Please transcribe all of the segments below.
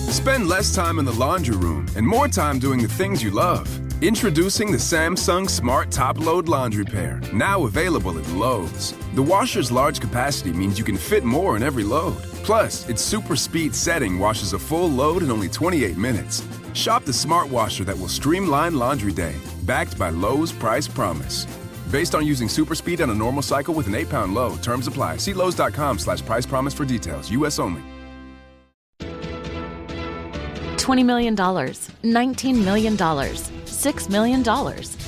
Spend less time in the laundry room and more time doing the things you love. Introducing the Samsung Smart Top Load Laundry Pair, now available at Lowe's. The washer's large capacity means you can fit more in every load. Plus, its super speed setting washes a full load in only 28 minutes. Shop the smart washer that will streamline laundry day, backed by Lowe's Price Promise. Based on using super speed on a normal cycle with an 8-pound load. Terms apply. See Lowe's.com/price promise for details. U.S. only. $20 million, $19 million, $6 million.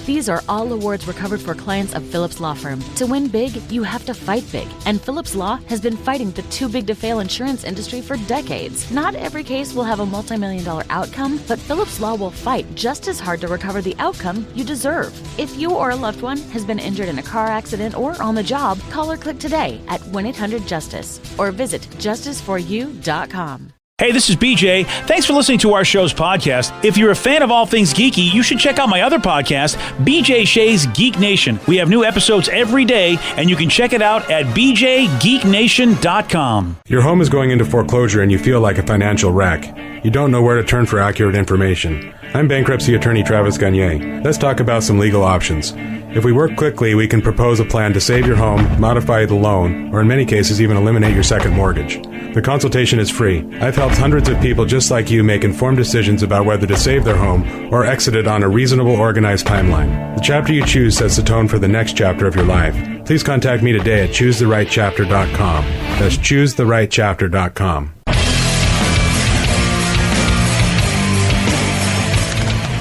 These are all awards recovered for clients of Phillips Law Firm. To win big, you have to fight big. And Phillips Law has been fighting the too-big-to-fail insurance industry for decades. Not every case will have a multi-million-dollar outcome, but Phillips Law will fight just as hard to recover the outcome you deserve. If you or a loved one has been injured in a car accident or on the job, call or click today at 1-800-JUSTICE or visit justiceforyou.com. Hey, this is BJ. Thanks for listening to our show's podcast. If you're a fan of all things geeky, you should check out my other podcast, BJ Shea's Geek Nation. We have new episodes every day, and you can check it out at bjgeeknation.com. Your home is going into foreclosure and you feel like a financial wreck. You don't know where to turn for accurate information. I'm bankruptcy attorney Travis Gagne. Let's talk about some legal options. If we work quickly, we can propose a plan to save your home, modify the loan, or in many cases even eliminate your second mortgage. The consultation is free. I've helped hundreds of people just like you make informed decisions about whether to save their home or exit it on a reasonable, organized timeline. The chapter you choose sets the tone for the next chapter of your life. Please contact me today at choosetherightchapter.com. That's choosetherightchapter.com.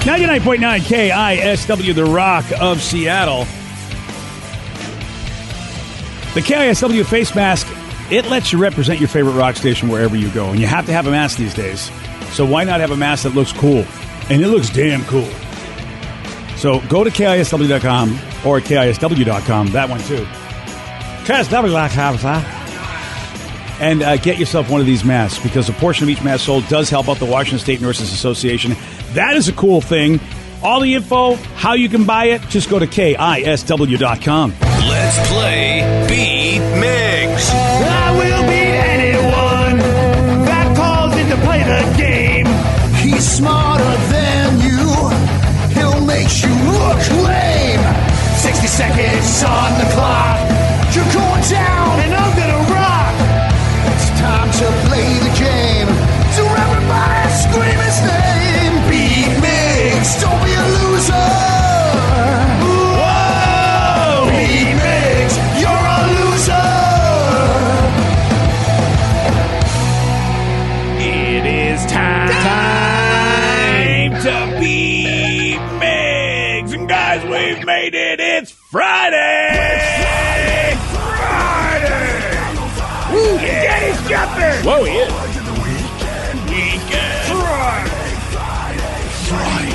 99.9 KISW, The Rock of Seattle. The KISW face mask, it lets you represent your favorite rock station wherever you go. And you have to have a mask these days. So why not have a mask that looks cool? And it looks damn cool. So go to KISW.com or KISW.com, that one too. KISW.com. And get yourself one of these masks, because a portion of each mask sold does help out the Washington State Nurses Association. That is a cool thing. All the info, how you can buy it, just go to KISW.com. Let's play Beat Mix. I will beat anyone that calls in to play the game. He's smarter than you. He'll make you look lame. 60 seconds on the clock. You're going down and I'm gonna rock. It's time to play the game. So everybody scream his name. Beat Mix, don't be a loser. Whoa! Beat Mix, you're a loser. It is time to beat Migs. And guys, we've made it. It's Friday. Woo, yeah. Daddy's jumping. Whoa, he is. Weekend. Friday.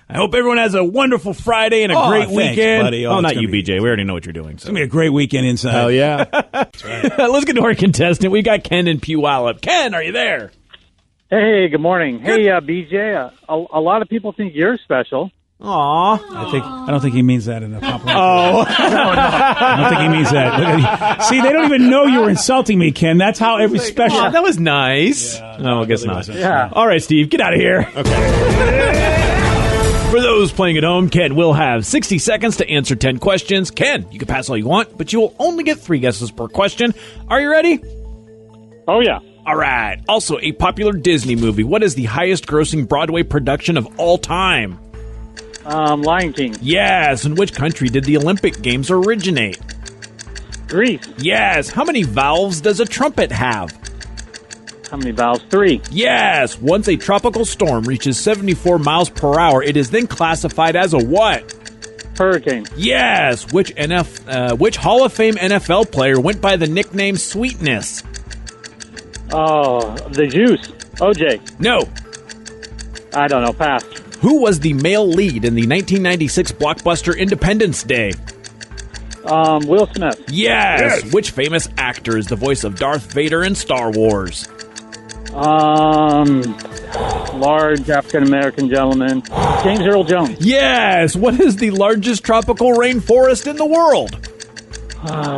I hope everyone has a wonderful Friday and a great weekend. Buddy. Oh, not you, BJ. We already know what you're doing. So. It's going to be a great weekend inside. Oh, yeah. That's right. Let's get to our contestant. We got Ken in Puyallup. Ken, are you there? Hey, good morning. Hey, BJ, a lot of people think you're special. Aw. I don't think he means that in a compliment. Oh. I don't think he means that. Look at See, they don't even know you were insulting me, Ken. That's how every special... Oh, that was nice. Yeah, no, I guess not. Yeah. All right, Steve, get out of here. Okay. For those playing at home, Ken will have 60 seconds to answer 10 questions. Ken, you can pass all you want, but you will only get 3 guesses per question. Are you ready? Oh, yeah. All right. Also, a popular Disney movie. What is the highest grossing Broadway production of all time? Lion King. Yes. In which country did the Olympic Games originate? Greece. Yes. How many valves does a trumpet have? How many valves? 3. Yes. Once a tropical storm reaches 74 miles per hour, it is then classified as a what? Hurricane. Yes. Which Hall of Fame NFL player went by the nickname Sweetness? Oh, the Juice. OJ. No. I don't know. Pass. Who was the male lead in the 1996 blockbuster Independence Day? Will Smith. Yes. Which famous actor is the voice of Darth Vader in Star Wars? large African American gentleman, James Earl Jones. Yes. What is the largest tropical rainforest in the world?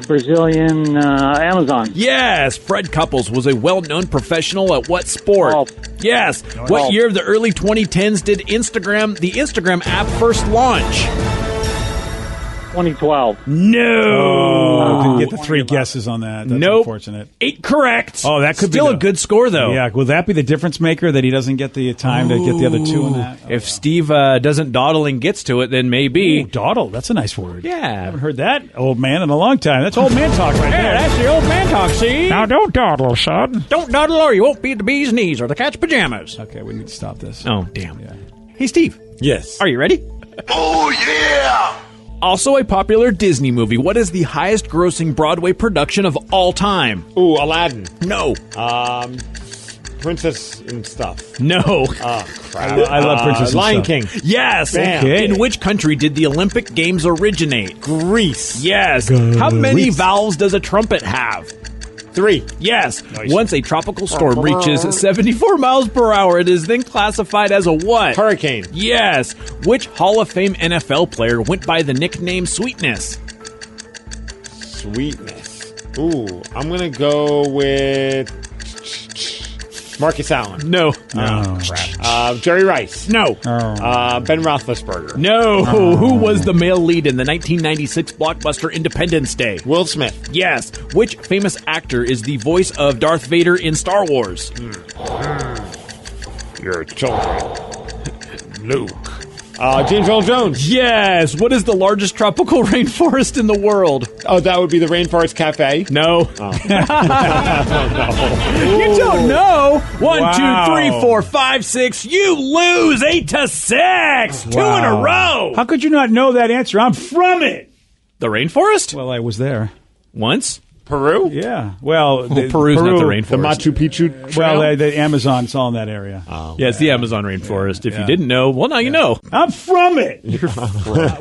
Brazilian Amazon. Yes. Fred Couples was a well-known professional at what sport? Golf. Yes. What year of the early 2010s did the Instagram app first launch? 2012. No. Didn't get the 3 guesses on that. That's Nope. unfortunate. 8 correct. Oh, that could Still be a good score, though. Yeah, will that be the difference maker that he doesn't get the time to get the other 2 in that? If Steve doesn't dawdle and gets to it, then maybe. Ooh, dawdle, that's a nice word. I Yeah. haven't heard that, old man, in a long time. That's old man talk right there. That's the old man talk, see? Now don't dawdle, son. Don't dawdle or you won't be at the bee's knees or the cat's pajamas. Okay, we need to stop this. Oh, damn. Hey, Steve. Yes. Are you ready? Oh, yeah! Also a popular Disney movie. What is the highest grossing Broadway production of all time? Ooh, Aladdin. No. Princess and stuff. No. Oh, crap. I love Princess and Lion Stuff. King. Yes. Bam. Okay. In which country did the Olympic Games originate? Greece. Yes. How many vowels does a trumpet have? 3. Yes. Once a tropical storm reaches 74 miles per hour, it is then classified as a what? Hurricane. Yes. Which Hall of Fame NFL player went by the nickname Sweetness? Sweetness. Ooh, I'm going to go with Marcus Allen. No. Oh. Jerry Rice. No. Ben Roethlisberger. No. Who was the male lead in the 1996 blockbuster Independence Day? Will Smith. Yes. Which famous actor is the voice of Darth Vader in Star Wars? Your children. Luke. James Earl Jones. Yes. What is the largest tropical rainforest in the world? Oh, that would be the Rainforest Cafe. No. Oh. You don't know. 1, Wow. 2, 3, 4, 5, 6. You lose 8-6. 2 in a row. How could you not know that answer? I'm from it. The rainforest? Well, I was there. Once? Peru? Yeah. Well, Peru's not the rainforest. The Machu Picchu Well, Trail? the Amazon, it's all in that area. Yeah, it's the Amazon rainforest. If you didn't know, well, now you know. I'm from it.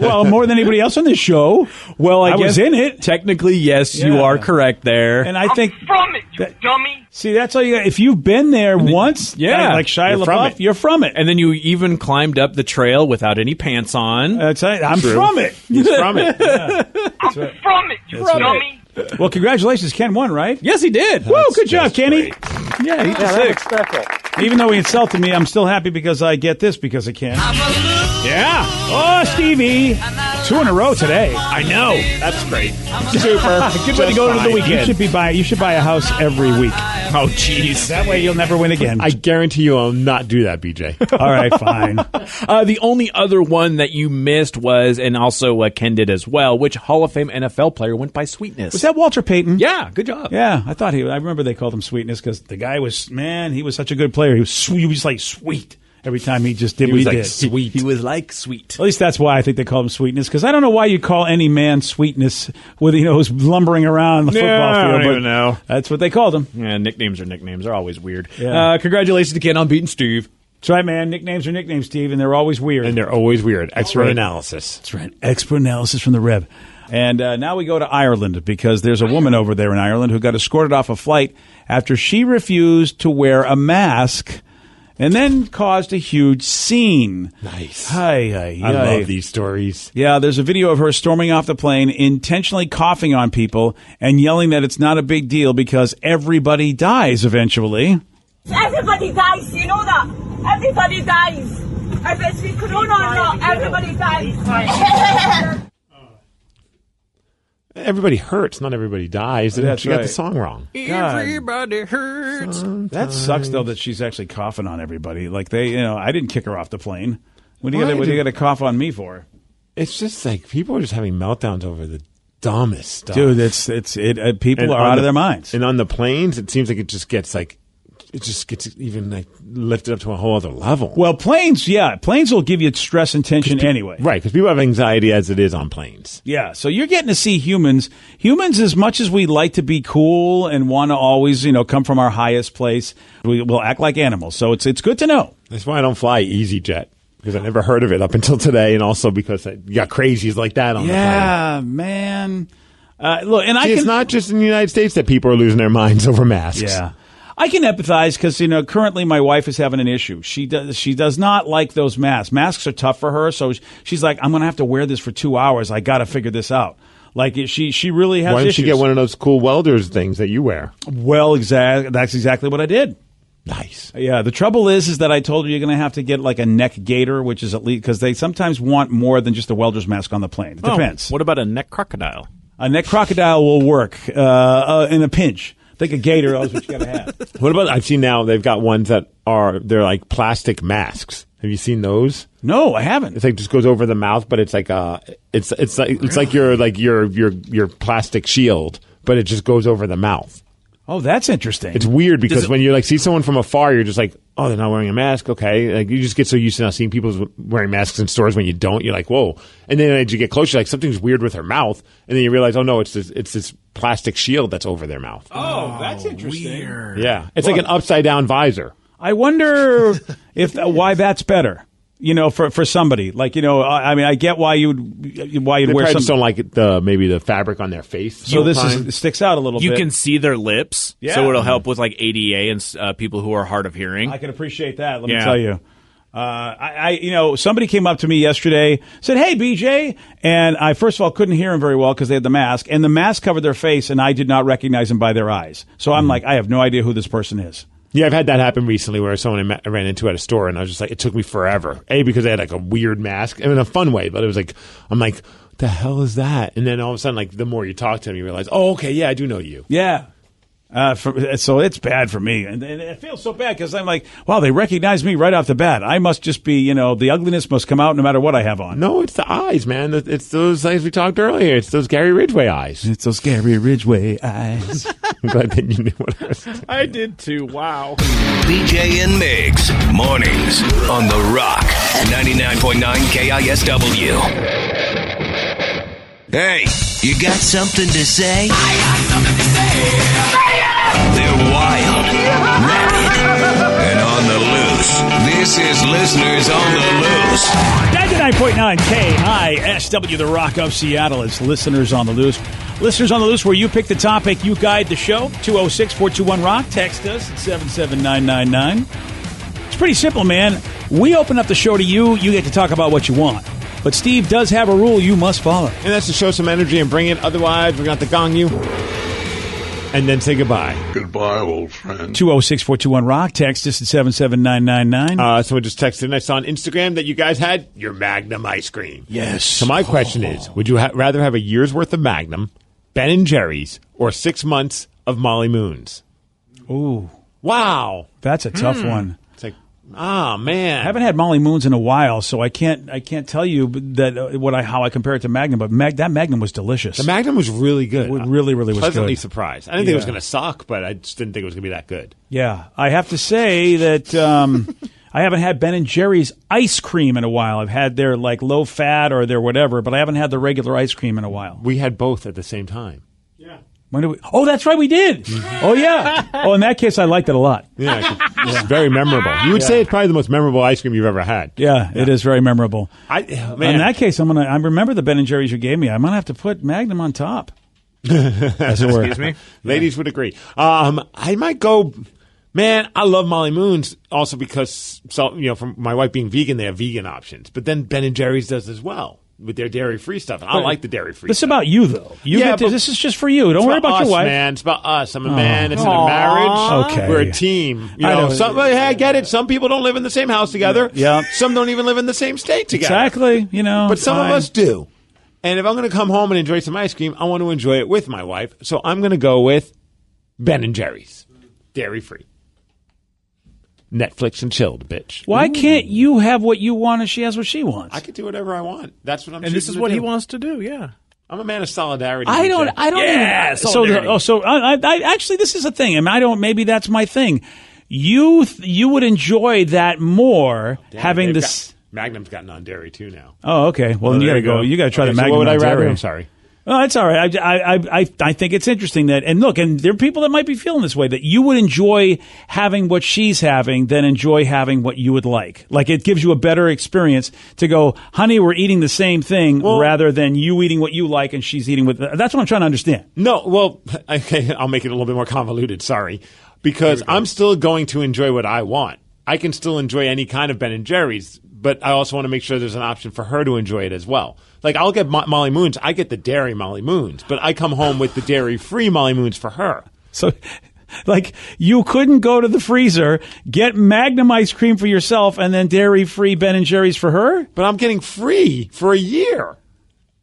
Well, more than anybody else on this show. Well, I I guess was in it. Technically, yes, you Yeah. are correct there. And I think From it, you dummy. see, that's all you got. If you've been there once, yeah, like Shia you're from LaBeouf, it. you're from it. And then you even climbed up the trail without any pants on. That's right. I'm from it. He's from it. From it, you dummy. Well, congratulations. Ken won, right? Yes, he did. Woo, good job, Kenny. Yeah, he's Yeah, that was special. Even though he insulted me, I'm still happy because I get this because of Ken. Yeah. Oh, Stevie. 2 in a row today. I know. That's great. Super. Good way to go into the weekend. You should buy a house every week. Oh, jeez. That way you'll never win again. I guarantee you I'll not do that, BJ. All right, fine. The only other one that you missed was, and also Ken did as well, which Hall of Fame NFL player went by Sweetness? Was that Walter Payton? Yeah, good job. Yeah, I thought I remember they called him Sweetness because the guy was, man, he was such a good player. He was sweet. He was like sweet every time he just did what he did. sweet. He was like sweet. At least that's why I think they call him Sweetness, because I don't know why you call any man Sweetness with, who's lumbering around the football I field. don't but even know. That's what they called him. Yeah, nicknames are nicknames. They're always weird. Yeah. Congratulations to Ken on beating Steve. That's right, man. Nicknames are nicknames, Steve, and they're always weird. And they're always weird. Expert right. analysis. That's right. Expert analysis from the Rev. And now we go to Ireland because there's a woman over there in Ireland who got escorted off a flight after she refused to wear a mask and then caused a huge scene. Nice. I love these stories. Yeah, there's a video of her storming off the plane, intentionally coughing on people and yelling that it's not a big deal because everybody dies eventually. Everybody dies, you know that? Everybody dies. If it's with corona or not, everybody dies. Everybody hurts, not everybody dies. And That's she got right. the song wrong. Everybody hurts. That sucks, though, that she's actually coughing on everybody. Like, I didn't kick her off the plane. What do you got to cough on me for? It's just like people are just having meltdowns over the dumbest stuff. Dude, people And are on out the- of their minds. And on the planes, it seems like it just gets even like lifted up to a whole other level. Well, planes will give you stress and tension anyway. Right, because people have anxiety as it is on planes. Yeah, so you're getting to see humans. Humans, as much as we like to be cool and want to always, come from our highest place, we'll act like animals. So it's good to know. That's why I don't fly EasyJet, because I never heard of it up until today, and also because you got crazies like that on the plane. Yeah, man. Look, and See, it's not just in the United States that people are losing their minds over masks. Yeah. I can empathize because currently my wife is having an issue. She does not like those masks. Masks are tough for her, so she's like, I'm going to have to wear this for 2 hours. I got to figure this out. Like she really has. Why don't issues. you get one of those cool welders things that you wear? Well, that's exactly what I did. Nice. Yeah. The trouble is that I told her you're going to have to get like a neck gaiter, which is at least because they sometimes want more than just a welder's mask on the plane. It depends. What about a neck crocodile? A neck crocodile will work in a pinch. I think a gator is what you got to have. What about? I've seen now they've got ones they're like plastic masks. Have you seen those? No, I haven't. It's like just goes over the mouth, but it's like it's like your plastic shield, but it just goes over the mouth. Oh, that's interesting. It's weird because when you see someone from afar, you're just like, oh, they're not wearing a mask. Okay, like you just get so used to now seeing people wearing masks in stores. When you don't, you're like, whoa. And then as you get closer, like something's weird with her mouth, and then you realize, oh no, it's this plastic shield that's over their mouth. Oh, that's interesting. Weird. Yeah, it's like an upside down visor. I wonder why that's better. For somebody like I get why you'd They wear probably something. just don't like maybe the fabric on their face. So it sticks out a little bit. You can see their lips, Yeah. so it'll help with like ADA and people who are hard of hearing. I can appreciate that. Let me tell you. Somebody came up to me yesterday, said, "Hey, BJ," and I first of all couldn't hear him very well because they had the mask, and the mask covered their face, and I did not recognize them by their eyes. So I'm like, I have no idea who this person is. Yeah, I've had that happen recently where someone I ran into at a store and I was just like, it took me forever. Because they had like a weird mask, in a fun way, but it was like, I'm like, what the hell is that? And then all of a sudden, like the more you talk to them, you realize, oh, okay, yeah, I do know you. Yeah. So it's bad for me. And it feels so bad because I'm like, wow, they recognize me right off the bat. I must just be, the ugliness must come out no matter what I have on. No, it's the eyes, man. It's those eyes we talked earlier. It's those Gary Ridgway eyes. It's those Gary Ridgway eyes. I'm glad that you knew what I was saying. I did too. Wow. BJ and Migs, mornings on The Rock, 99.9 KISW. Hey, you got something to say? I got something to say. They're wild, rabid, and on the loose. This is Listeners on the Loose. 99.9 KISW, The Rock of Seattle. It's Listeners on the Loose. Listeners on the Loose, where you pick the topic, you guide the show. 206-421-ROCK. Text us at 77999. It's pretty simple, man. We open up the show to you. You get to talk about what you want. But Steve does have a rule you must follow. And that's to show some energy and bring it. Otherwise, we're going to have to gong you. And then say goodbye. Goodbye, old friend. 206-421-ROCK. Text us at 77999. Someone just texted and I saw on Instagram that you guys had your Magnum ice cream. Yes. So my question is, would you rather have a year's worth of Magnum, Ben & Jerry's, or 6 months of Molly Moon's? Ooh. Wow. That's a tough one. It's like, man. I haven't had Molly Moon's in a while, so I can't tell you that how I compare it to Magnum. But that Magnum was delicious. The Magnum was really good. It really was pleasantly good. surprised. I didn't think it was going to suck, but I just didn't think it was going to be that good. Yeah, I have to say that I haven't had Ben & Jerry's ice cream in a while. I've had their like low fat or their whatever, but I haven't had the regular ice cream in a while. We had both at the same time. When did we? Oh, that's right, we did. Oh, yeah. Oh, in that case, I liked it a lot. Yeah, it's very memorable. You would say it's probably the most memorable ice cream you've ever had. Yeah, it is very memorable. Man. In that case, I remember the Ben & Jerry's you gave me. I'm going to have to put Magnum on top. As it were. Excuse me? Ladies would agree. I might go... Man, I love Molly Moon's also because, from my wife being vegan, they have vegan options. But then Ben & Jerry's does as well with their dairy-free stuff. And I like the dairy-free This is stuff. about you, though. This is just for you. Don't worry about us, your wife. Man. It's about us. I'm a man. It's in a marriage. Okay. We're a team. I get it. Some people don't live in the same house together. Yeah. Some don't even live in the same state together. Exactly. But some of us do. And if I'm going to come home and enjoy some ice cream, I want to enjoy it with my wife. So I'm going to go with Ben & Jerry's. Dairy-free. Netflix and chilled, bitch. Why can't you have what you want and she has what she wants? I can do whatever I want. That's what I'm. And this is what he wants to do. Yeah. I'm a man of solidarity. I don't. Yeah, even. So I actually, this is a thing, and I don't. Maybe that's my thing. You would enjoy that more having this. Magnum's got non-dairy too now. Oh, okay. Well, then you got to go. You got to try the Magnum. What would I rather? non-dairy. I'm sorry. Oh, that's all right. I think it's interesting that, and look, and there are people that might be feeling this way, that you would enjoy having what she's having than enjoy having what you would like. Like, it gives you a better experience to go, honey, we're eating the same thing, rather than you eating what you like and she's eating what. That's what I'm trying to understand. No, well, okay, I'll make it a little bit more convoluted. Sorry. because I'm still going to enjoy what I want. I can still enjoy any kind of Ben & Jerry's, but I also want to make sure there's an option for her to enjoy it as well. Like, I'll get Molly Moons. I get the dairy Molly Moons, but I come home with the dairy-free Molly Moons for her. So, like, you couldn't go to the freezer, get Magnum ice cream for yourself, and then dairy-free Ben & Jerry's for her? But I'm getting free for a year.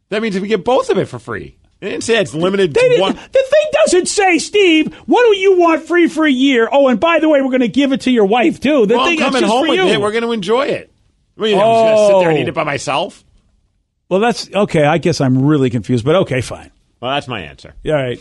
That means we get both of it for free. They didn't say it's limited to one. The thing doesn't say, Steve, what do you want free for a year? Oh, and by the way, we're going to give it to your wife, too. The Well, I'm thing that's coming just home for with you. it. We're going to enjoy it. I'm just going to sit there and eat it by myself? Well, that's okay. I guess I'm really confused, but okay, fine. Well, that's my answer. All right.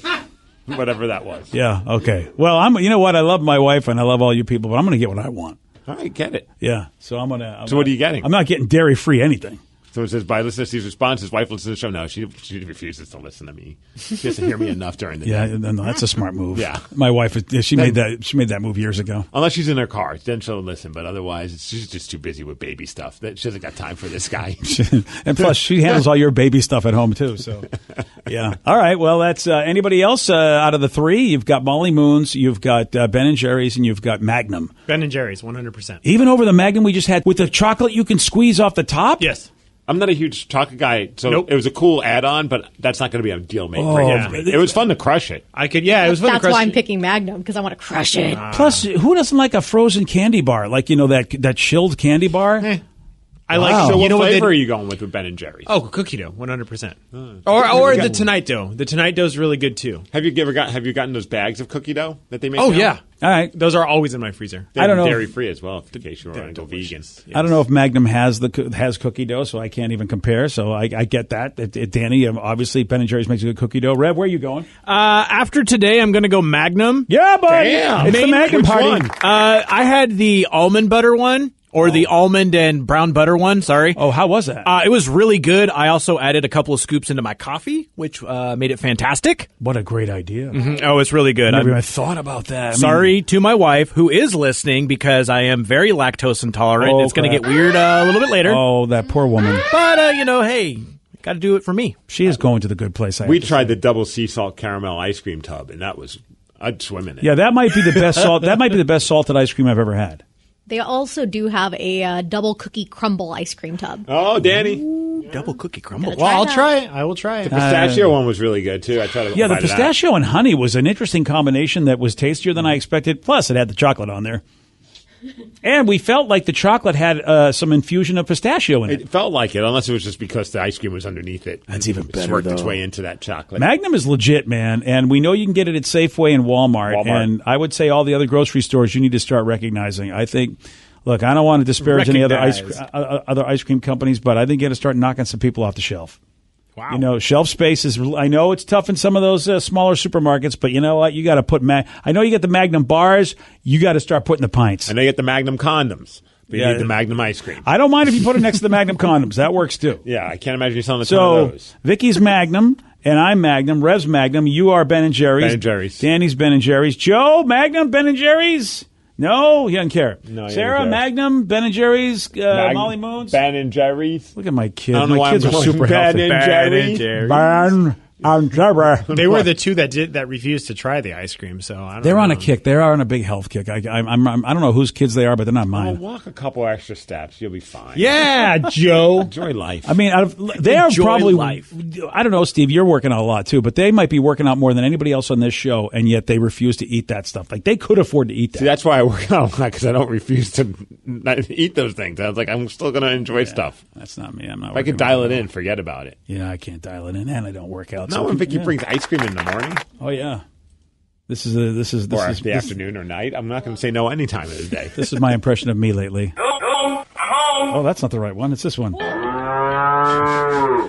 Whatever that was. Yeah, okay. Well, you know what? I love my wife and I love all you people, but I'm going to get what I want. All right, get it. Yeah, so I'm going to. So what are you getting? I'm not getting dairy-free anything. Someone says, by listening to Steve's response, his wife listens to the show. No, she refuses to listen to me. She doesn't hear me enough during the Yeah, day. no, that's a smart move. Yeah. My wife, she made that move years ago. Unless she's in her car, then she'll listen. But otherwise, she's just too busy with baby stuff. She hasn't got time for this guy. And plus, she handles all your baby stuff at home, too. So, yeah. All right, well, that's anybody else out of the three? You've got Molly Moons, you've got Ben & Jerry's, and you've got Magnum. Ben & Jerry's, 100%. Even over the Magnum we just had with the chocolate you can squeeze off the top? Yes. I'm not a huge chocolate guy, so it was a cool add-on, but that's not going to be a deal maker. yeah. It was fun to crush it. It was fun to That's crush why I'm it. picking Magnum, because I want to crush it. Plus, who doesn't like a frozen candy bar? Like, that chilled candy bar? I like. Wow. So What you know what? flavor are you going with Ben & Jerry's? Oh, cookie dough, 100%. Or the Tonight Dough. The Tonight Dough is really good too. Have you gotten those bags of cookie dough that they make? Oh now? yeah. All right. Those are always in my freezer. They're I don't know. dairy free as well, in case you want to go vegan. I don't know if Magnum has cookie dough, so I can't even compare. So I get that. Danny, obviously, Ben & Jerry's makes a good cookie dough. Rev, where are you going? After today, I'm going to go Magnum. Yeah, buddy. Damn. It's the Magnum Which party. one? I had the almond butter one. Or the almond and brown butter one, sorry. Oh, how was that? It was really good. I also added a couple of scoops into my coffee, which made it fantastic. What a great idea. Oh, it's really good. I never even thought about that. Sorry to my wife, who is listening, because I am very lactose intolerant. Oh, It's going to crap. get weird a little bit later. Oh, that poor woman. But, hey, got to do it for me. She is going to the good place. We tried the double sea salt caramel ice cream tub, and I'd swim in it. Yeah, that might be the best salt. That might be the best salted ice cream I've ever had. They also do have a double cookie crumble ice cream tub. Oh, Danny. Double cookie crumble. Gotta Well, I'll that. try it. I will try it. The pistachio one was really good, too. I tried to Yeah, the bite of that. pistachio and honey was an interesting combination that was tastier than I expected. Plus, it had the chocolate on there. And we felt like the chocolate had some infusion of pistachio in it. It felt like it, unless it was just because the ice cream was underneath it. That's even better, It's worked its though. way into that chocolate. Magnum is legit, man, and we know you can get it at Safeway and Walmart. And I would say all the other grocery stores you need to start recognizing. I think, look, I don't want to disparage any other ice cream companies, but I think you got to start knocking some people off the shelf. Wow. Shelf space is. I know it's tough in some of those smaller supermarkets, but you know what? You got to put. I know you get the Magnum bars. You got to start putting the pints. And they get the Magnum condoms. But you Yeah. need the Magnum ice cream. I don't mind if you put it next to the Magnum condoms. That works too. Yeah, I can't imagine you selling a ton So of those. Vicky's Magnum and I'm Magnum. Rev's Magnum. You are Ben & Jerry's. Ben & Jerry's. Danny's Ben & Jerry's. Joe Magnum Ben & Jerry's. No, he doesn't care. No, he Sarah doesn't care. Magnum Ben & Jerry's. Molly Moons. Ben & Jerry's. Look at my I kids. don't know My why kids I'm are going super Ben healthy. and Jerry's. Ben and Jerry. They were the two that refused to try the ice cream. So I don't They're know. on a kick. They are on a big health kick. I don't know whose kids they are, but they're not Well, mine. walk a couple extra steps. You'll be fine. Yeah, Joe. Enjoy life. I mean, they are Enjoy probably. life. I don't know, Steve. You're working out a lot too, but they might be working out more than anybody else on this show, and yet they refuse to eat that stuff. Like they could afford to eat that. See, that's why I work out a lot, because I don't refuse to not eat those things. I was like, I'm still going to enjoy stuff. That's not me. I'm not. If I could dial it in, forget about it. Yeah, I can't dial it in, and I don't work out. Not so when Vicky yeah. brings ice cream in the morning Oh yeah, this is or this the afternoon or night. I'm not going to say no any time of the day. This is my impression of me lately. Oh, that's not the right one. It's this one.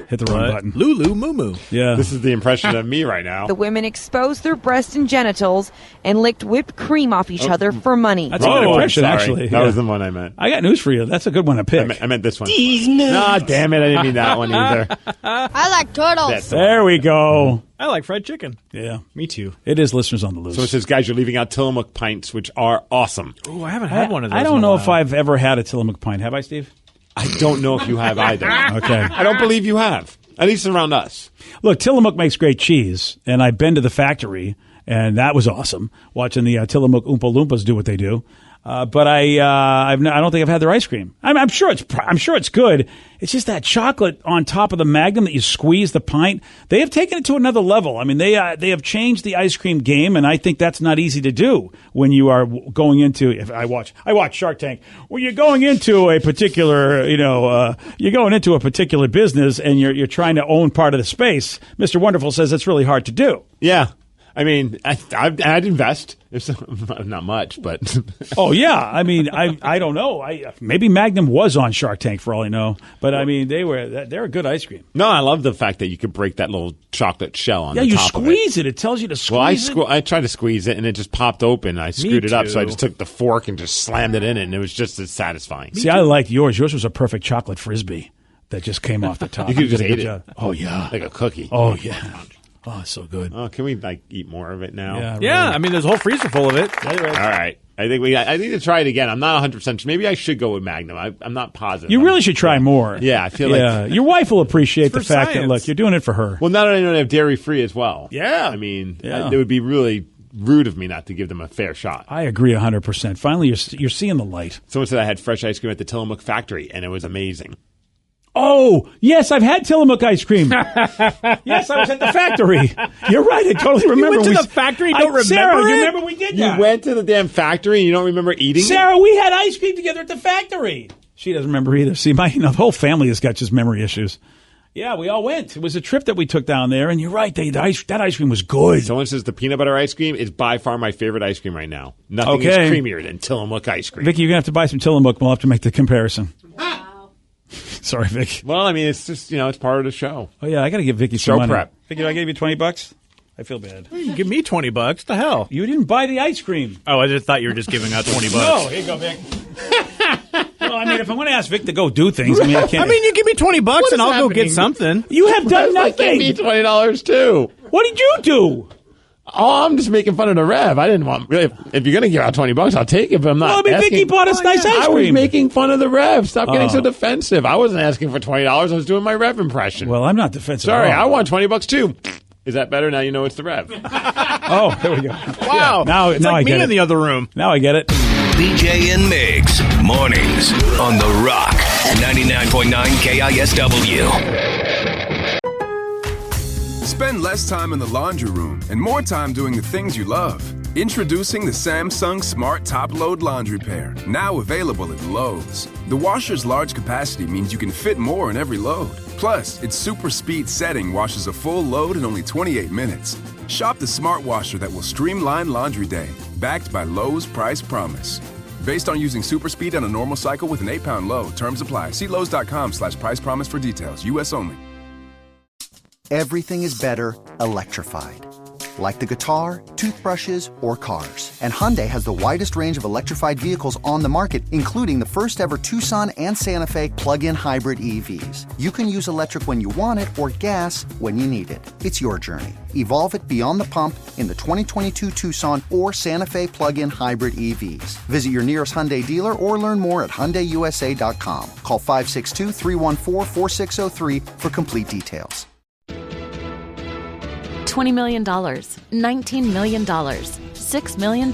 Hit the wrong button. Lulu Moo Moo. Yeah. This is the impression of me right now. The women exposed their breasts and genitals and licked whipped cream off each other for money. That's a good impression, sorry. actually. That Yeah. was the one I meant. I got news for you. That's a good one to pick. I meant this one. Ah, damn it. I didn't mean that one either. I like turtles. That's There we go. I like fried chicken. Yeah. Me too. It is listeners on the loose. So it says, guys, you're leaving out Tillamook pints, which are awesome. Oh, I haven't had one of those. I don't know if I've ever had a Tillamook pint. Have I, Steve? I don't know if you have either. Okay. I don't believe you have. At least around us. Look, Tillamook makes great cheese, and I've been to the factory, and that was awesome. Watching the Tillamook Oompa Loompas do what they do. But I don't think I've had their ice cream. I'm sure it's good. It's just that chocolate on top of the Magnum that you squeeze the pint. They have taken it to another level. I mean, they have changed the ice cream game, and I think that's not easy to do when you are going into. If I watch Shark Tank. When you're going into a particular, you're going into a particular business, and you're trying to own part of the space. Mr. Wonderful says it's really hard to do. Yeah. I mean, I'd invest. Not much, but oh yeah. I mean, I don't know. Maybe Magnum was on Shark Tank for all I know, but I mean, they're a good ice cream. No, I love the fact that you could break that little chocolate shell on. Yeah, the you top squeeze of it. It tells you to squeeze it. I tried to squeeze it and it just popped open. I screwed it up, so I just took the fork and just slammed it in it, and it was just as satisfying. See, I liked yours. Yours was a perfect chocolate frisbee that just came off the top. You could just eat it. Oh yeah, like a cookie. Oh yeah. Oh, so good. Oh, can we eat more of it now? Yeah, yeah. really. I mean, there's a whole freezer full of it. All right. I need to try it again. I'm not 100%. Maybe I should go with Magnum. I'm not positive. You really should try more. Yeah, I feel like your wife will appreciate the fact science. that look, you're doing it for her. Well, now that I know they have dairy free as well. Yeah. I mean, Yeah. it would be really rude of me not to give them a fair shot. I agree 100%. Finally, you're seeing the light. Someone said I had fresh ice cream at the Tillamook factory, and it was amazing. Oh, yes, I've had Tillamook ice cream. Yes, I was at the factory. You're right. I totally remember. You went to the factory? Don't remember Sarah, it? you remember we did that? You went to the damn factory and you don't remember eating Sarah, we had ice cream together at the factory. She doesn't remember either. See, the whole family has got just memory issues. Yeah, we all went. It was a trip that we took down there, and you're right. That ice cream was good. Someone says the peanut butter ice cream is by far my favorite ice cream right now. Nothing is creamier than Tillamook ice cream. Vicky, you're going to have to buy some Tillamook. We'll have to make the comparison. Sorry, Vic. Well, I mean, it's just, it's part of the show. Oh, yeah, I got to give Vicky Show some money. prep. Vicky, do I give you $20? I feel bad. You give me $20. The hell? You didn't buy the ice cream. Oh, I just thought you were just giving out $20. No, here you go, Vic. Well, I mean, if I'm going to ask Vic to go do things, I mean, I can't. I mean, you give me $20 and I'll go get something. You have done nothing. Give me $20 too. What did you do? Oh, I'm just making fun of the Rev. I didn't want really. If you're going to give out $20, I'll take it. But I'm not. Well, I mean, asking. Vicky bought us nice ice cream. I was making fun of the Rev. Stop getting so defensive. I wasn't asking for $20. I was doing my Rev impression. Well, I'm not defensive. Sorry, at all. I want $20 too. Is that better? Now you know it's the Rev. Oh, there we go. Wow. Yeah, now like I get me it. in the other room. Now I get it. BJ and Migs, mornings on The Rock, 99.9 KISW. Spend less time in the laundry room and more time doing the things you love. Introducing the Samsung Smart Top Load Laundry Pair, now available at Lowe's. The washer's large capacity means you can fit more in every load. Plus, its super speed setting washes a full load in only 28 minutes. Shop the smart washer that will streamline laundry day, backed by Lowe's Price Promise. Based on using super speed on a normal cycle with an 8-pound load. Terms apply. See Lowe's.com/price promise for details. U.S. only. Everything is better electrified. Like the guitar, toothbrushes, or cars. And Hyundai has the widest range of electrified vehicles on the market, including the first ever Tucson and Santa Fe plug-in hybrid EVs. You can use electric when you want it or gas when you need it. It's your journey. Evolve it beyond the pump in the 2022 Tucson or Santa Fe plug-in hybrid EVs. Visit your nearest Hyundai dealer or learn more at HyundaiUSA.com. Call 562-314-4603 for complete details. $20 million, $19 million, $6 million.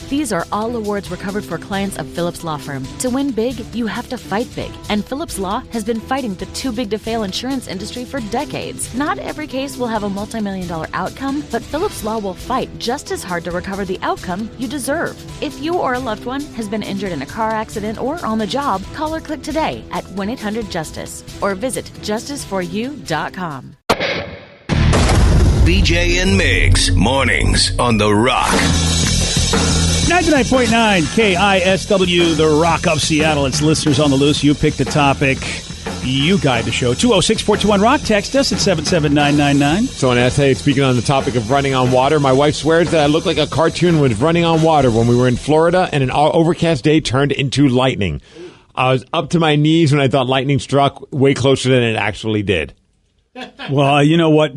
These are all awards recovered for clients of Phillips Law Firm. To win big, you have to fight big. And Phillips Law has been fighting the too big to fail insurance industry for decades. Not every case will have a multi-million-dollar outcome, but Phillips Law will fight just as hard to recover the outcome you deserve. If you or a loved one has been injured in a car accident or on the job, call or click today at 1-800-JUSTICE or visit justiceforyou.com. BJ and Migs, mornings on The Rock. 99.9 KISW, The Rock of Seattle. It's listeners on the loose. You pick the topic. You guide the show. 206-421-ROCK. Text us at 77999. Someone asked, hey, speaking on the topic of running on water, my wife swears that I look like a cartoon was running on water when we were in Florida and an overcast day turned into lightning. I was up to my knees when I thought lightning struck way closer than it actually did. Well, you know what?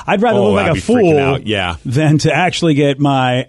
I'd rather look like I'd a be freaking fool out. Yeah. than to actually get my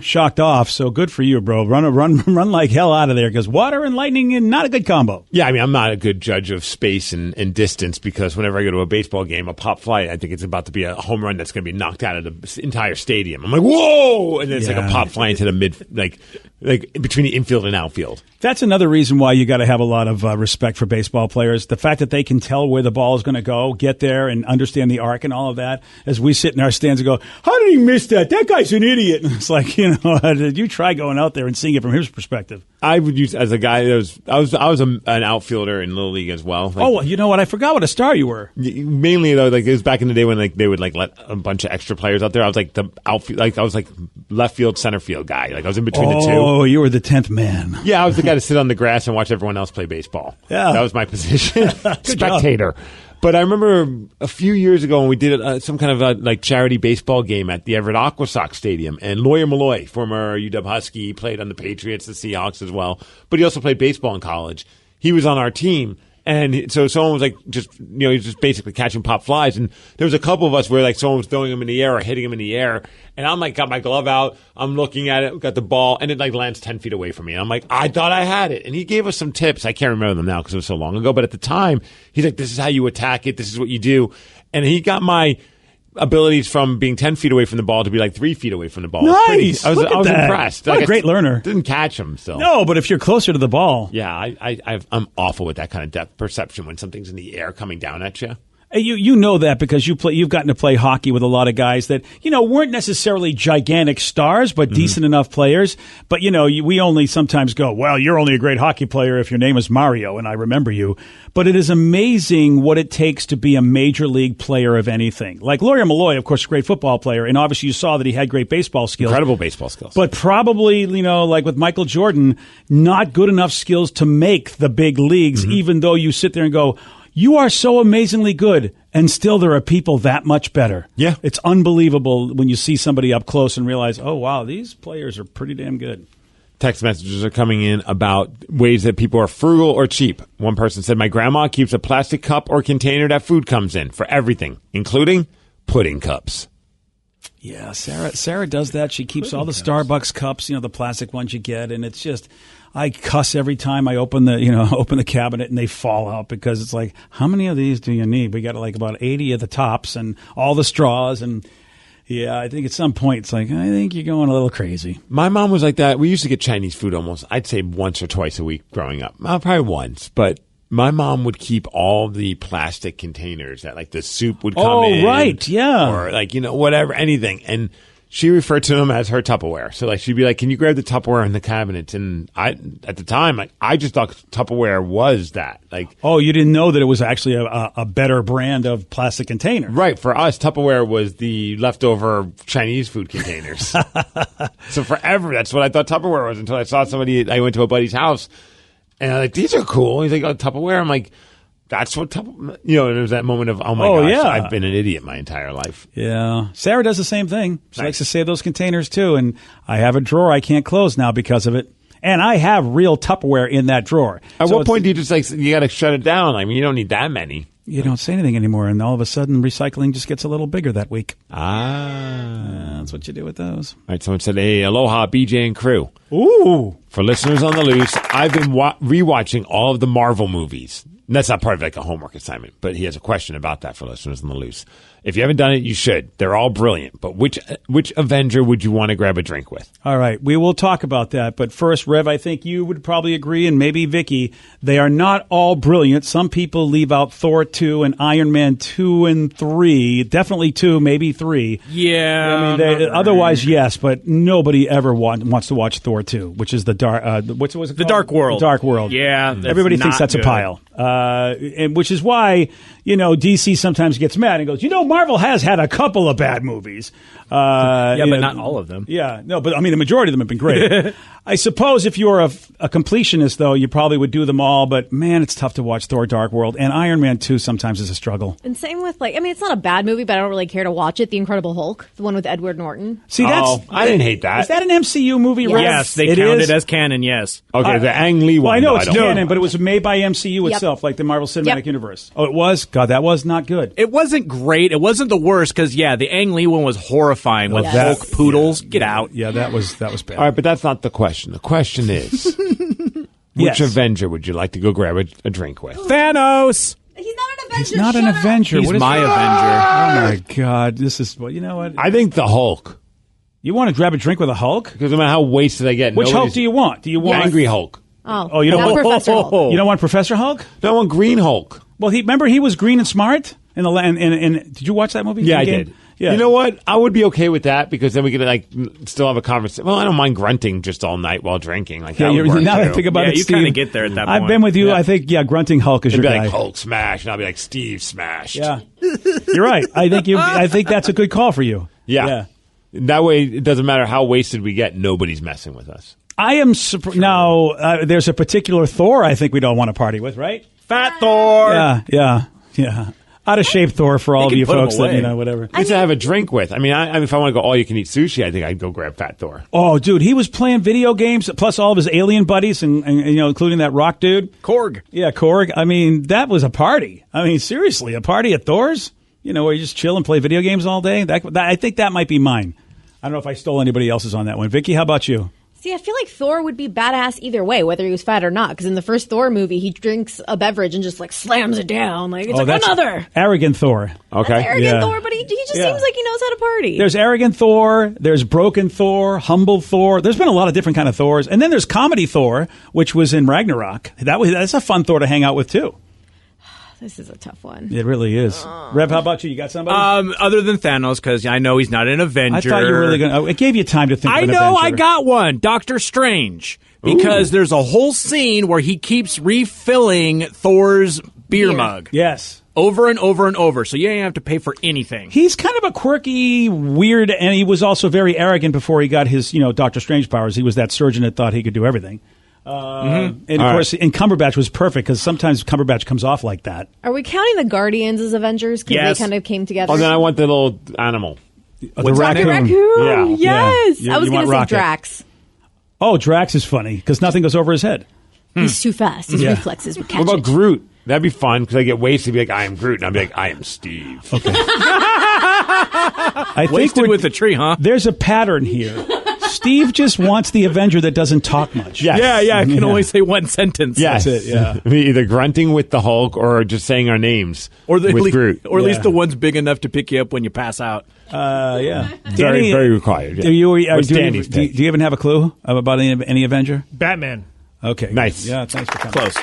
shocked off. So good for you, bro. Run like hell out of there because water and lightning is not a good combo. Yeah, I mean, I'm not a good judge of space and distance because whenever I go to a baseball game, a pop fly, I think it's about to be a home run that's going to be knocked out of the entire stadium. I'm like, whoa! And then it's like a pop fly into the like between the infield and outfield. That's another reason why you got to have a lot of respect for baseball players. The fact that they can tell where the ball is going to go, get there, and understand the arc and all of that. As we sit in our stands and go, how did he miss that? That guy's an idiot. And it's like, did you try going out there and seeing it from his perspective? I would use as a guy. I was an outfielder in Little League as well. You know what? I forgot what a star you were. Mainly though, it was back in the day when they would let a bunch of extra players out there. I was like the outfield, I was like left field, center field guy. I was in between the two. Oh, you were the 10th man. Yeah, I was the guy to sit on the grass and watch everyone else play baseball. Yeah, that was my position. Spectator. Job. But I remember a few years ago when we did some kind of charity baseball game at the Everett Aqua Sox Stadium, and Lawyer Malloy, former UW Husky, played on the Patriots, the Seahawks as well, but he also played baseball in college. He was on our team. And so someone was just basically catching pop flies. And there was a couple of us where someone was throwing him in the air or hitting him in the air. And I'm got my glove out. I'm looking at it, got the ball, and it lands 10 feet away from me. And I'm like, I thought I had it. And he gave us some tips. I can't remember them now because it was so long ago. But at the time, he's like, this is how you attack it. This is what you do. And he got my abilities from being 10 feet away from the ball to be 3 feet away from the ball. Nice. I was impressed. What a great learner. Didn't catch him still. No, but if you're closer to the ball. Yeah, I'm awful with that kind of depth perception when something's in the air coming down at you. You know that because you've gotten to play hockey with a lot of guys that weren't necessarily gigantic stars, but decent enough players. But we only sometimes go, well, you're only a great hockey player if your name is Mario and I remember you. But it is amazing what it takes to be a major league player of anything. Like Lawyer Malloy, of course, a great football player, and obviously you saw that he had great baseball skills, incredible baseball skills. But probably like with Michael Jordan, not good enough skills to make the big leagues. Even though you sit there and go, you are so amazingly good, and still there are people that much better. Yeah. It's unbelievable when you see somebody up close and realize, oh, wow, these players are pretty damn good. Text messages are coming in about ways that people are frugal or cheap. One person said, my grandma keeps a plastic cup or container that food comes in for everything, including pudding cups. Yeah, Sarah does that. She keeps all the Starbucks cups, the plastic ones you get, and it's just... I cuss every time I open the cabinet and they fall out because it's like, how many of these do you need? We got about 80 of the tops and all the straws. And yeah, I think at some point it's like, I think you're going a little crazy. My mom was like that. We used to get Chinese food almost, I'd say once or twice a week growing up. Probably once, but my mom would keep all the plastic containers that the soup would come in. Oh, right. Yeah. Or whatever, anything. And she referred to them as her Tupperware. So she'd be like, can you grab the Tupperware in the cabinet? And at the time, I just thought Tupperware was that. Oh, you didn't know that it was actually a better brand of plastic container. Right. For us, Tupperware was the leftover Chinese food containers. So forever, that's what I thought Tupperware was until I saw somebody, I went to a buddy's house and I'm like, these are cool. He's like, oh, Tupperware? I'm like, that's what, and there was that moment of, oh my gosh, yeah. I've been an idiot my entire life. Yeah. Sarah does the same thing. She likes to save those containers too. And I have a drawer I can't close now because of it. And I have real Tupperware in that drawer. At what point do you just you got to shut it down? I mean, you don't need that many. You don't say anything anymore. And all of a sudden, recycling just gets a little bigger that week. That's what you do with those. All right. Someone said, hey, aloha, BJ and crew. Ooh. For listeners on the loose, I've been rewatching all of the Marvel movies. And that's not part of a homework assignment, but he has a question about that for listeners on the loose. If you haven't done it, you should. They're all brilliant. But which Avenger would you want to grab a drink with? All right. We will talk about that. But first, Rev, I think you would probably agree, and maybe Vicky, they are not all brilliant. Some people leave out Thor 2 and Iron Man 2 and 3. Definitely 2, maybe 3. Yeah. I mean, otherwise, yes, but nobody ever wants to watch Thor 2, which is the Dark World. The Dark World. The Dark World. Yeah. Everybody thinks that's good. a pile. And which is why, DC sometimes gets mad and goes, Marvel has had a couple of bad movies. But not all of them. Yeah, no, but I mean, the majority of them have been great. I suppose if you're a completionist, though, you probably would do them all. But man, it's tough to watch Thor: Dark World, and Iron Man 2 sometimes is a struggle. And same with it's not a bad movie, but I don't really care to watch it. The Incredible Hulk, the one with Edward Norton. See, I didn't hate that. Is that an MCU movie? Rev? Yes, they count it as canon. Yes. Okay, the Ang Lee one. Well, I know it's don't canon, but it was made by MCU itself, like the Marvel Cinematic Universe. Oh, it was. God, that was not good. It wasn't great. It wasn't the worst because the Ang Lee one was horrifying with Hulk poodles. Get out. Yeah, that was bad. All right, but that's not the question. The question is, which Avenger would you like to go grab a drink with? Thanos. He's not an Avenger. He's not an Avenger. He's my Avenger. Oh my God, this is you know what? I think the Hulk. You want to grab a drink with a Hulk? Because no matter how wasted I get, which Hulk do you want? Do you want Angry Hulk? Oh, you don't want Professor Hulk. You don't want Professor Hulk? No, I want Green Hulk. Well, remember he was green and smart in the and did you watch that movie? Yeah, I did. Yeah. You know what? I would be okay with that because then we could still have a conversation. Well, I don't mind grunting just all night while drinking. Now that I think about it, you Steve, kind of get there at that point. I've been with you. I think grunting Hulk is It'd your be guy. like Hulk smash, and I'll be like Steve smashed. Yeah, you're right. I think that's a good call for you. Yeah. That way, it doesn't matter how wasted we get. Nobody's messing with us. I am now. There's a particular Thor I think we don't want to party with, right? Fat Thor. Yeah. Out of shape Thor for all of you folks that whatever. Just to have a drink with. I mean, if I want to go all you can eat sushi, I think I'd go grab Fat Thor. Oh, dude, he was playing video games plus all of his alien buddies, and including that rock dude, Korg. Yeah, Korg. I mean, that was a party. I mean, seriously, a party at Thor's. Where you just chill and play video games all day. I think that might be mine. I don't know if I stole anybody else's on that one. Vicky, how about you? See, I feel like Thor would be badass either way, whether he was fat or not. Because in the first Thor movie, he drinks a beverage and just slams it down. It's another. Arrogant Thor. Okay. That's arrogant Thor, but he just seems like he knows how to party. There's arrogant Thor. There's broken Thor. Humble Thor. There's been a lot of different kind of Thors. And then there's comedy Thor, which was in Ragnarok. That's a fun Thor to hang out with, too. This is a tough one. It really is. Rev, how about you? You got somebody? Other than Thanos, because I know he's not an Avenger. I thought you were really going to... It gave you time to think of an Avenger. I know, I got one. Doctor Strange. Because there's a whole scene where he keeps refilling Thor's beer mug. Yes. Over and over and over. So you ain't have to pay for anything. He's kind of a quirky, weird, and he was also very arrogant before he got his, Doctor Strange powers. He was that surgeon that thought he could do everything. And of course, and Cumberbatch was perfect because sometimes Cumberbatch comes off like that. Are we counting the Guardians as Avengers because they kind of came together? Oh, then I want the little animal. The raccoon. Yeah. Yes. Yeah. I was going to say Rocket. Drax. Oh, Drax is funny because nothing goes over his head. He's too fast. His reflexes would catch What about it. Groot? That'd be fun because I get wasted. Be like, I am Groot, and I'd be like, I am Steve. Okay. I think Wasted with the tree, huh? There's a pattern here. Steve just wants the Avenger that doesn't talk much. Yes. Yeah. I can only say one sentence. Yes. That's it, yeah. Either grunting with the Hulk or just saying our names with Groot. Or at least the one's big enough to pick you up when you pass out. Yeah. Very, very required. Yeah. Do you even have a clue about any Avenger? Batman. Okay. Nice. Yeah, thanks for coming. Close.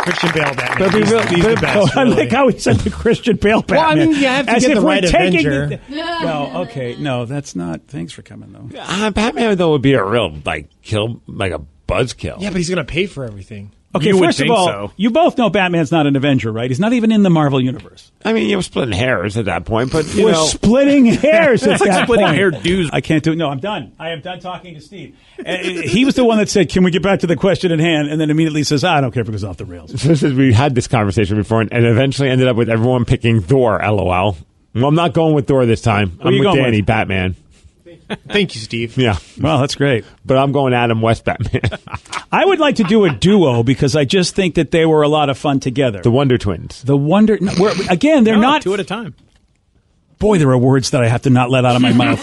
Christian Bale Batman. He's the best. I like how he said the Christian Bale Batman. Well, I mean, you have to As get if the we're right taking Avenger. No, okay. No, that's not. Thanks for coming, though. Batman, though, would be a real, kill, a buzzkill. Yeah, but he's going to pay for everything. Okay, You would first of think all, so. you both know Batman's not an Avenger, right? He's not even in the Marvel Universe. I mean, we're splitting hairs at that point, but, We're splitting hairs at It's like that splitting point. hair dues. I can't do it. No, I'm done. I am done talking to Steve. He was the one that said, can we get back to the question at hand? And then immediately says, I don't care if it goes off the rails. This is, we had this conversation before and eventually ended up with everyone picking Thor, LOL. Well, I'm not going with Thor this time. Who are I'm you with going Danny, with? Batman. Thank you, Steve. Yeah. Well, that's great. But I'm going Adam West Batman. I would like to do a duo because I just think that they were a lot of fun together. The Wonder Twins. Again, they're not... two at a time. Boy, there are words that I have to not let out of my mouth.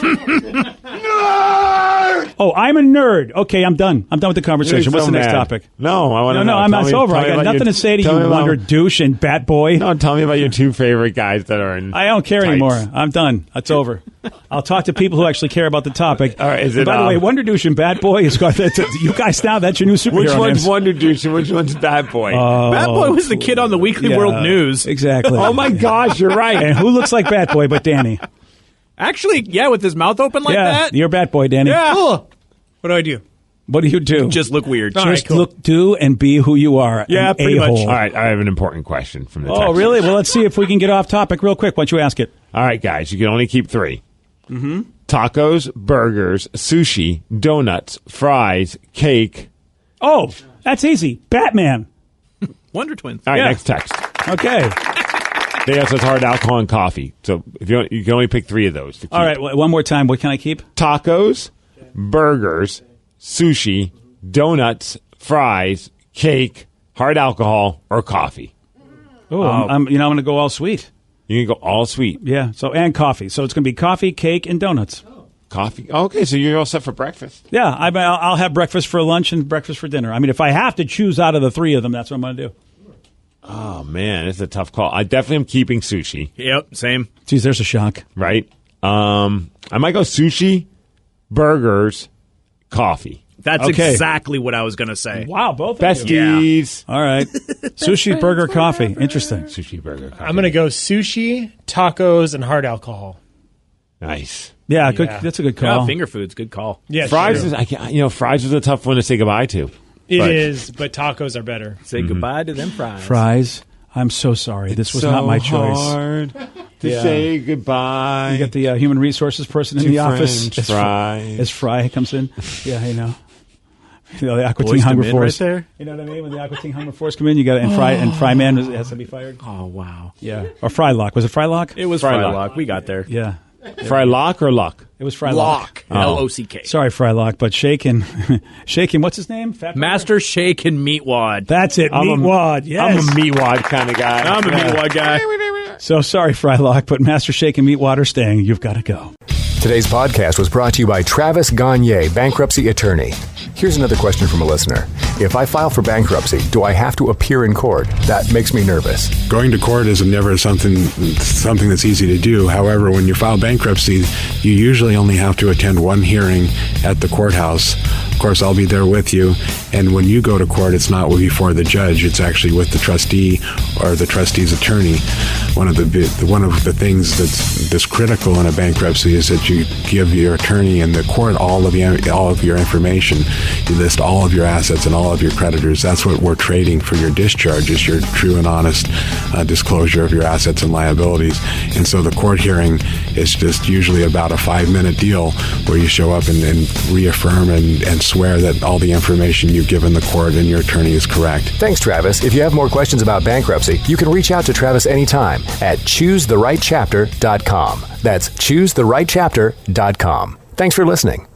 Oh, I'm a nerd. Okay, I'm done. I'm done with the conversation. What's the next topic? No, I want to know. It's over. I got nothing to say to you, Wonder Douche and Bat Boy. No, tell me about your two favorite guys that are in I don't care tights. anymore. I'm done. It's over. I'll talk to people who actually care about the topic. All right, is it, by the way, Wonder Douche and Bat Boy is got you guys now. That's your new superhero Which one's names. Wonder Douche and which one's Bad Boy? Bat Boy was the kid on the Weekly World News. Exactly. Oh my gosh, you're right. And who looks like Bat Boy but Danny? Actually, yeah, with his mouth open like that. You're Bat Boy, Danny. Yeah. Oh, what do I do? What do you do? Just look weird. Just look, do, and be who you are. Yeah, an pretty much. a-hole. All right, I have an important question from the Oh, text. really? Well, let's see if we can get off topic real quick. Why don't you ask it? All right, guys, you can only keep 3. Mm-hmm. Tacos, burgers, sushi, donuts, fries, cake. Oh, that's easy. Batman. Wonder Twins. All right, Yeah. next text. Okay. They also has hard alcohol and coffee. So if you can only pick 3 of those to keep. All right, one more time. What can I keep? Tacos, burgers, sushi, donuts, fries, cake, hard alcohol, or coffee. Oh, I'm going to go all sweet. You can go all sweet. Yeah. So and coffee. So it's going to be coffee, cake, and donuts. Coffee. Okay, so you're all set for breakfast. Yeah, I'll have breakfast for lunch and breakfast for dinner. I mean, if I have to choose out of the 3 of them, that's what I'm going to do. Oh, man, it's a tough call. I definitely am keeping sushi. Yep, same. Geez, there's a shock. Right? I might go sushi, burgers, coffee. That's Okay. exactly what I was going to say. Wow, both of you. Besties. All right. Sushi, burger, coffee. Interesting. Sushi, burger, coffee. I'm going to go sushi, tacos, and hard alcohol. Nice. Yeah, good. Yeah. That's a good Yeah, call. finger foods, good call. Yeah, Fries true. fries is a tough one to say goodbye to. It But- is, but tacos are better. Say goodbye to them fries. Fries. I'm so sorry. This was so not my choice. hard to Yeah. say goodbye. You got the human resources person in To the office. French As fries. As Fry comes in. Yeah, I know. You know, the Aqua Boys Teen to Hunger Men Force. right there. You know what I mean? When the Aqua Teen Hunger Force come in, you got and Fry Man has to be fired. Oh, wow. Yeah, or Frylock. Was it Frylock? It was Frylock. Frylock. We got there. Yeah, Fry lock or luck? it was Frylock. Lock. L-O-C-K. Sorry, Frylock, but Shaken, Shaken. What's his name? Fat Master Shake and Meatwad. That's it. Meatwad. Yes. I'm a meatwad kind of guy. I'm a Meatwad guy. So sorry, Frylock, but Master Shake and Meatwad are staying. You've got to go. Today's podcast was brought to you by Travis Gagne, bankruptcy attorney. Here's another question from a listener. If I file for bankruptcy, do I have to appear in court? That makes me nervous. Going to court is never something that's easy to do. However, when you file bankruptcy, you usually only have to attend one hearing at the courthouse. Of course, I'll be there with you. And when you go to court, it's not before the judge. It's actually with the trustee or the trustee's attorney. One of the things that's critical in a bankruptcy is that you give your attorney and the court all of your information. You list all of your assets and all of your creditors. That's what we're trading for your discharge, is your true and honest disclosure of your assets and liabilities. And so the court hearing is just usually about a 5-minute deal where you show up and reaffirm and swear that all the information you've given the court and your attorney is correct. Thanks, Travis. If you have more questions about bankruptcy, you can reach out to Travis anytime at choosetherightchapter.com. That's choosetherightchapter.com. Thanks for listening.